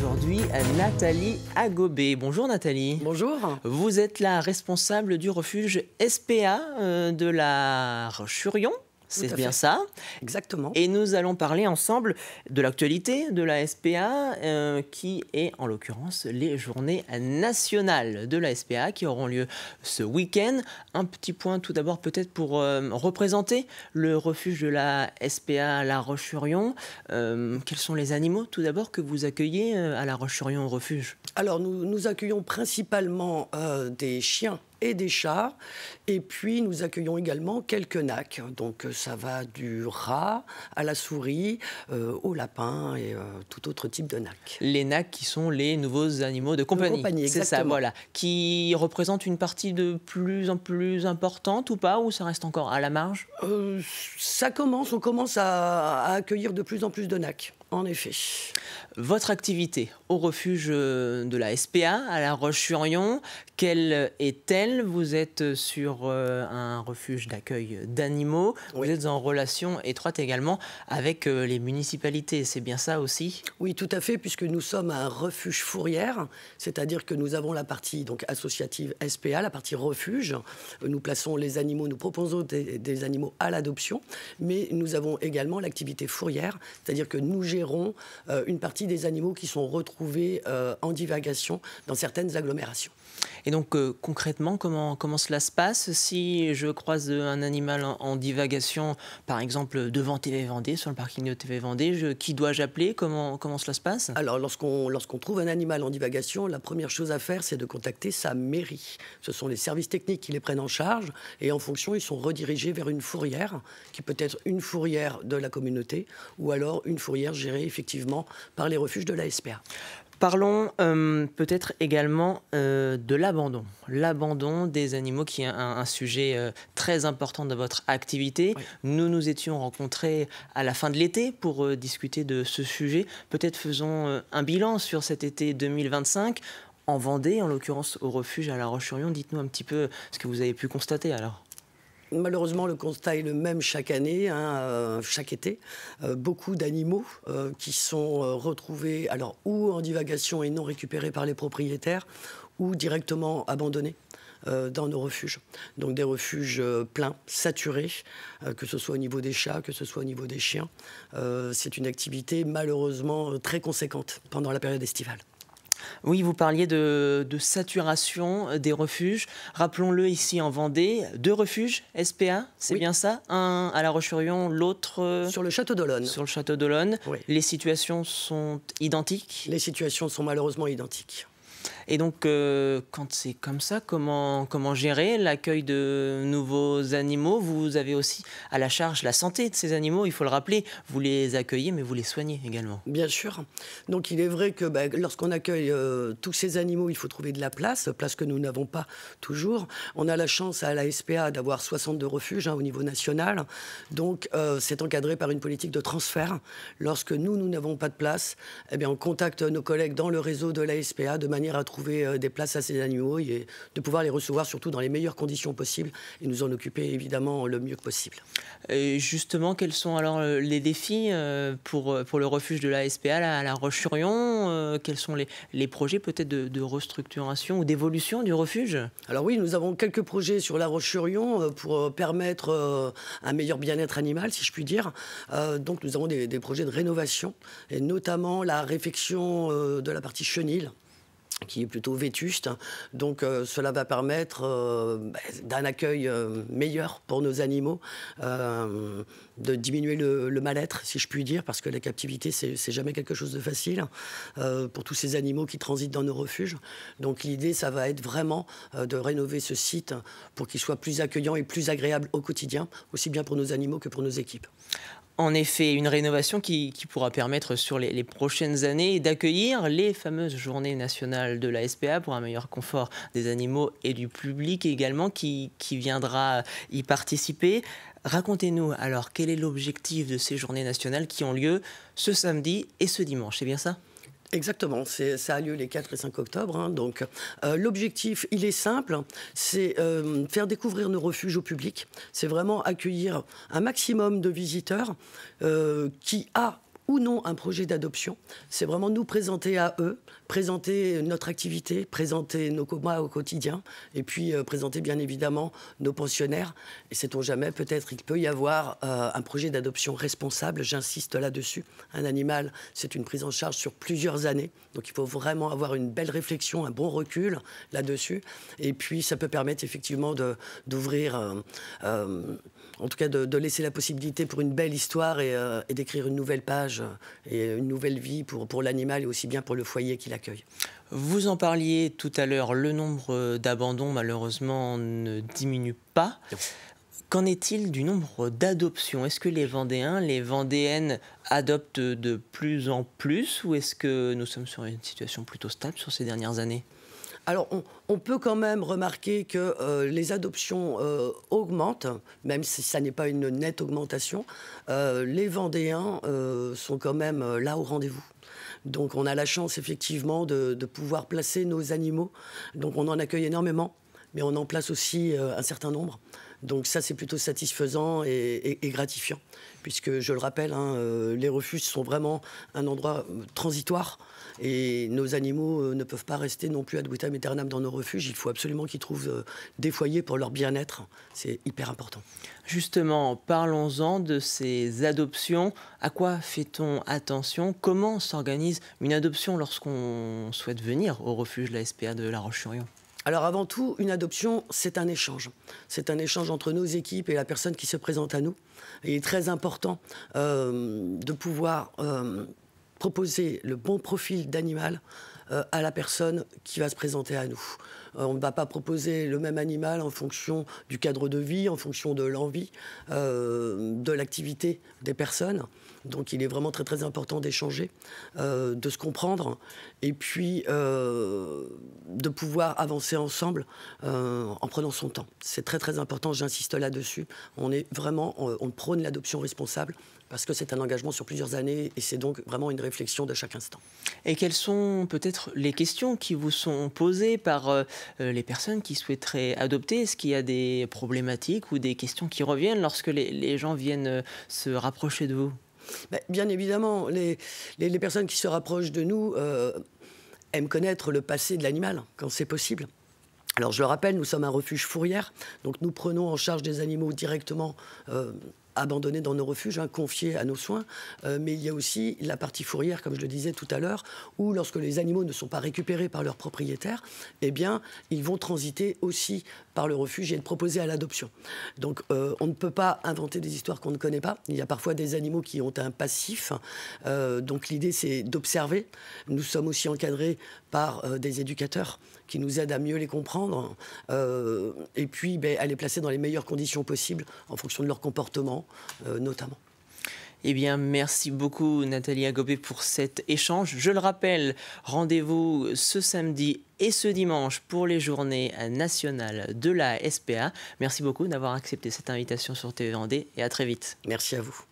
aujourd'hui Nathalie Agobé. Bonjour Nathalie. Bonjour. Vous êtes la responsable du refuge SPA de la Roche-sur-Yon. C'est bien ça. Exactement. Et nous allons parler ensemble de l'actualité de la SPA, qui est en l'occurrence les journées nationales de la SPA qui auront lieu ce week-end. Un petit point tout d'abord peut-être pour représenter le refuge de la SPA à La Roche-sur-Yon. Quels sont les animaux tout d'abord que vous accueillez à La Roche-sur-Yon au refuge? Alors nous accueillons principalement des chiens et des chats, et puis nous accueillons également quelques nacs. Donc ça va du rat à la souris, au lapin et tout autre type de nac. Les nacs qui sont les nouveaux animaux de compagnie. C'est ça, voilà. Qui représentent une partie de plus en plus importante ou pas, ou ça reste encore à la marge? On commence à accueillir de plus en plus de nacs. En effet. Votre activité au refuge de la SPA à La Roche-sur-Yon, quelle est-elle? Vous êtes sur un refuge d'accueil d'animaux. Oui. Vous êtes en relation étroite également avec les municipalités. C'est bien ça aussi? Oui, tout à fait, puisque nous sommes un refuge fourrière, c'est-à-dire que nous avons la partie donc, associative SPA, la partie refuge. Nous plaçons les animaux, nous proposons des animaux à l'adoption, mais nous avons également l'activité fourrière, c'est-à-dire que nous gérons une partie des animaux qui sont retrouvés en divagation dans certaines agglomérations. Et donc concrètement, comment cela se passe si je croise un animal en divagation, par exemple devant TV Vendée, sur le parking de TV Vendée, qui dois-je appeler? Comment cela se passe? Alors lorsqu'on trouve un animal en divagation, la première chose à faire, c'est de contacter sa mairie. Ce sont les services techniques qui les prennent en charge et en fonction, ils sont redirigés vers une fourrière, qui peut être une fourrière de la communauté ou alors une fourrière gérée effectivement par les refuges de la SPA. Parlons peut-être également de l'abandon. L'abandon des animaux qui est un sujet très important de votre activité. Oui. Nous nous étions rencontrés à la fin de l'été pour discuter de ce sujet. Peut-être faisons un bilan sur cet été 2025. En Vendée, en l'occurrence au refuge à La Roche-sur-Yon. Dites-nous un petit peu ce que vous avez pu constater alors. Malheureusement, le constat est le même chaque année, chaque été. Beaucoup d'animaux qui sont retrouvés alors, ou en divagation et non récupérés par les propriétaires, ou directement abandonnés dans nos refuges. Donc des refuges pleins, saturés, que ce soit au niveau des chats, que ce soit au niveau des chiens. C'est une activité malheureusement très conséquente pendant la période estivale. Oui, vous parliez de saturation des refuges. Rappelons-le ici en Vendée, 2 refuges SPA, c'est oui. Bien ça? Un à La Roche-sur-Yon, l'autre... Sur le château d'Olonne. Sur le château d'Olonne. Oui. Les situations sont identiques? Les situations sont malheureusement identiques. Et donc, quand c'est comme ça, comment gérer l'accueil de nouveaux animaux? Vous avez aussi à la charge la santé de ces animaux, il faut le rappeler. Vous les accueillez, mais vous les soignez également. Bien sûr. Donc, il est vrai que lorsqu'on accueille tous ces animaux, il faut trouver de la place que nous n'avons pas toujours. On a la chance à la SPA d'avoir 62 refuges au niveau national. Donc, c'est encadré par une politique de transfert. Lorsque nous n'avons pas de place, eh bien, on contacte nos collègues dans le réseau de la SPA de manière à trouver des places à ces animaux et de pouvoir les recevoir surtout dans les meilleures conditions possibles et nous en occuper évidemment le mieux possible. Et justement, quels sont alors les défis pour le refuge de la SPA à La Roche-sur-Yon? Quels sont les projets peut-être de restructuration ou d'évolution du refuge? Alors oui, nous avons quelques projets sur La Roche-sur-Yon pour permettre un meilleur bien-être animal, si je puis dire. Donc nous avons des projets de rénovation et notamment la réfection de la partie chenille, qui est plutôt vétuste. Donc cela va permettre d'un accueil meilleur pour nos animaux, de diminuer le mal-être, si je puis dire, parce que la captivité, c'est jamais quelque chose de facile pour tous ces animaux qui transitent dans nos refuges. Donc l'idée, ça va être vraiment de rénover ce site pour qu'il soit plus accueillant et plus agréable au quotidien, aussi bien pour nos animaux que pour nos équipes. En effet, une rénovation qui pourra permettre sur les prochaines années d'accueillir les fameuses journées nationales de la SPA pour un meilleur confort des animaux et du public également qui viendra y participer. Racontez-nous alors, quel est l'objectif de ces journées nationales qui ont lieu ce samedi et ce dimanche, c'est bien ça ? Exactement, ça a lieu les 4 et 5 octobre. Donc, l'objectif, il est simple, c'est faire découvrir nos refuges au public. C'est vraiment accueillir un maximum de visiteurs qui a ou non un projet d'adoption. C'est vraiment nous présenter à eux, présenter notre activité, présenter nos combats au quotidien, et puis présenter bien évidemment nos pensionnaires. Et sait-on jamais, peut-être il peut y avoir un projet d'adoption responsable, j'insiste là-dessus. Un animal, c'est une prise en charge sur plusieurs années, donc il faut vraiment avoir une belle réflexion, un bon recul là-dessus. Et puis ça peut permettre effectivement d'ouvrir, en tout cas de laisser la possibilité pour une belle histoire et d'écrire une nouvelle page et une nouvelle vie pour l'animal et aussi bien pour le foyer qui l'accueille. Vous en parliez tout à l'heure, le nombre d'abandons malheureusement ne diminue pas. Non. Qu'en est-il du nombre d'adoptions? Est-ce que les Vendéens, les Vendéennes adoptent de plus en plus, ou est-ce que nous sommes sur une situation plutôt stable sur ces dernières années? Alors, on peut quand même remarquer que les adoptions augmentent, même si ça n'est pas une nette augmentation. Les Vendéens sont quand même là au rendez-vous. Donc, on a la chance, effectivement, de pouvoir placer nos animaux. Donc, on en accueille énormément, mais on en place aussi un certain nombre. Donc ça, c'est plutôt satisfaisant et gratifiant, puisque, je le rappelle, les refuges sont vraiment un endroit transitoire, et nos animaux ne peuvent pas rester non plus ad vitam aeternam dans nos refuges. Il faut absolument qu'ils trouvent des foyers pour leur bien-être. C'est hyper important. Justement, parlons-en de ces adoptions. À quoi fait-on attention? Comment s'organise une adoption lorsqu'on souhaite venir au refuge de la SPA de La Roche-sur-Yon? Alors avant tout, une adoption, c'est un échange. C'est un échange entre nos équipes et la personne qui se présente à nous. Et il est très important de pouvoir proposer le bon profil d'animal à la personne qui va se présenter à nous. On ne va pas proposer le même animal en fonction du cadre de vie, en fonction de l'envie, de l'activité des personnes. Donc il est vraiment très très important d'échanger, de se comprendre, et puis de pouvoir avancer ensemble en prenant son temps. C'est très très important, j'insiste là-dessus. On prône l'adoption responsable, parce que c'est un engagement sur plusieurs années, et c'est donc vraiment une réflexion de chaque instant. Et quelles sont peut-être les questions qui vous sont posées par les personnes qui souhaiteraient adopter? Est-ce qu'il y a des problématiques ou des questions qui reviennent lorsque les gens viennent se rapprocher de vous? Bien évidemment, les personnes qui se rapprochent de nous aiment connaître le passé de l'animal, quand c'est possible. Alors je le rappelle, nous sommes un refuge fourrière, donc nous prenons en charge des animaux directement abandonnés dans nos refuges, confiés à nos soins. Mais il y a aussi la partie fourrière, comme je le disais tout à l'heure, où lorsque les animaux ne sont pas récupérés par leurs propriétaires, eh bien, ils vont transiter aussi par le refuge et être proposés à l'adoption. Donc on ne peut pas inventer des histoires qu'on ne connaît pas. Il y a parfois des animaux qui ont un passif. Donc l'idée, c'est d'observer. Nous sommes aussi encadrés par des éducateurs qui nous aident à mieux les comprendre, et puis à les placer dans les meilleures conditions possibles en fonction de leur comportement, notamment. Eh bien, merci beaucoup Nathalie Agobet pour cet échange. Je le rappelle, rendez-vous ce samedi et ce dimanche pour les journées nationales de la SPA. Merci beaucoup d'avoir accepté cette invitation sur TV Vendée, et à très vite. Merci à vous.